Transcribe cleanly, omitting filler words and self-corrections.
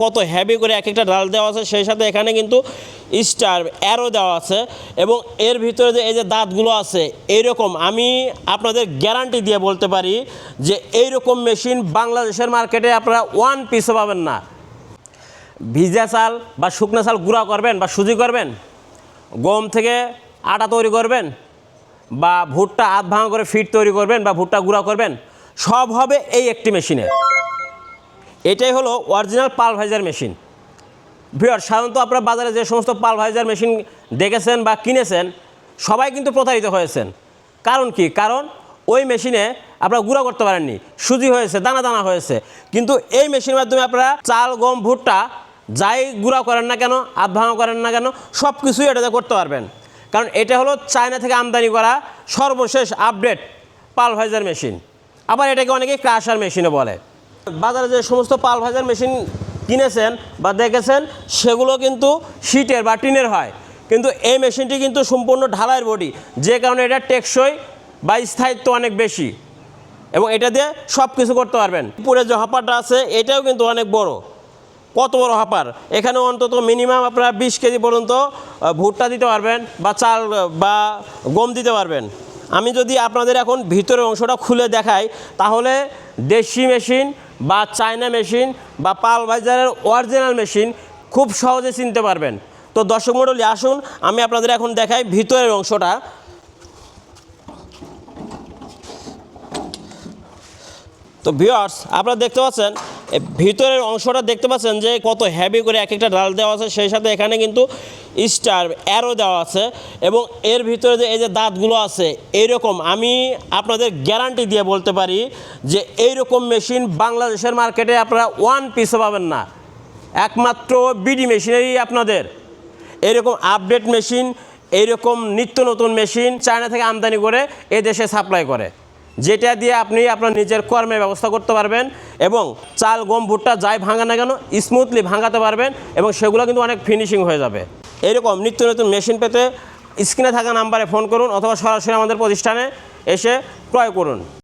কত হেভি করে এক একটা ডাল দেওয়া আছে, সেই সাথে এখানে কিন্তু স্টার অ্যারো দেওয়া আছে এবং এর ভিতরে যে এই যে দাঁতগুলো আছে এইরকম আমি আপনাদের গ্যারান্টি দিয়ে বলতে পারি যে এইরকম মেশিন বাংলাদেশের মার্কেটে আপনারা ওয়ান পিসও পাবেন না। ভিজা চাল বা শুকনো চাল গুঁড়া করবেন বা সুজি করবেন, গম থেকে আটা তৈরি করবেন বা ভুট্টা আধ ভাঙা করে ফিট তৈরি করবেন বা ভুট্টা গুঁড়া করবেন, সব হবে এই একটি মেশিনে। এটাই হলো অরিজিনাল পালভাইজার মেশিন। ভিউয়ার, সাধারণত আপনারা বাজারে যে সমস্ত পালভাইজার মেশিন দেখেছেন বা কিনেছেন সবাই কিন্তু প্রতারিত হয়েছেন। কারণ কি? কারণ ওই মেশিনে আপনারা গুঁড়া করতে পারেননি, সুজি হয়েছে, দানা দানা হয়েছে। কিন্তু এই মেশিনের মাধ্যমে আপনারা চাল গম ভুট্টা যাই গুঁড়া করেন না কেন, আধ ভাঙা করেন না কেন, সব কিছুই এটাতে করতে পারবেন। কারণ এটা হলো চায়না থেকে আমদানি করা সর্বশেষ আপডেট পালভাইজার মেশিন। আবার এটাকে অনেকে ক্রাশার মেশিনও বলে। বাজারে যে সমস্ত পালভাইজার মেশিন কিনেছেন বা দেখেছেন সেগুলো কিন্তু শীটের বা টিনের হয়, কিন্তু এই মেশিনটি কিন্তু সম্পূর্ণ ঢালাইয়ের বডি, যে কারণে এটা টেকসই বা স্থায়িত্ব অনেক বেশি এবং এটা দিয়ে সব কিছু করতে পারবেন। উপরে যে হপারটা আছে এটাও কিন্তু অনেক বড়। কত বড় হপার! এখানে অন্তত মিনিমাম আপনারা 20 কেজি পর্যন্ত ভুট্টা দিতে পারবেন বা চাল বা গম দিতে পারবেন। আমি যদি আপনাদের এখন ভিতরের অংশটা খুলে দেখাই তাহলে দেশি মেশিন বা চায়না মেশিন বা পালভাইজারের অরিজিনাল মেশিন খুব সহজে চিনতে পারবেন। তো দর্শক মণ্ডলী, আসুন আমি আপনাদের এখন দেখাই ভিতরের অংশটা। তো ভিউয়ার্স, আপনারা দেখতে পাচ্ছেন ভিতরের অংশটা দেখতে পাচ্ছেন যে কত হেভি করে এক একটা ডাল দেওয়া আছে, সেই সাথে এখানে কিন্তু স্টার অ্যারো দেওয়া আছে এবং এর ভিতরে যে এই যে দাঁতগুলো আছে এইরকম আমি আপনাদের গ্যারান্টি দিয়ে বলতে পারি যে এইরকম মেশিন বাংলাদেশের মার্কেটে আপনারা ওয়ান পিসও পাবেন না। একমাত্র বিডি মেশিনেরই আপনাদের এরকম আপডেট মেশিন, এইরকম নিত্য নতুন মেশিন চায়না থেকে আমদানি করে এ দেশে সাপ্লাই করে, যেটা দিয়ে আপনি আপনার নিজের কর্মের ব্যবস্থা করতে পারবেন এবং চাল গম ভুট্টা যাই ভাঙা না কেন স্মুথলি ভাঙাতে পারবেন এবং সেগুলো কিন্তু অনেক ফিনিশিং হয়ে যাবে। এরকম নিত্য নতুন মেশিন পেতে স্ক্রিনে থাকা নাম্বারে ফোন করুন অথবা সরাসরি আমাদের প্রতিষ্ঠানে এসে ক্রয় করুন।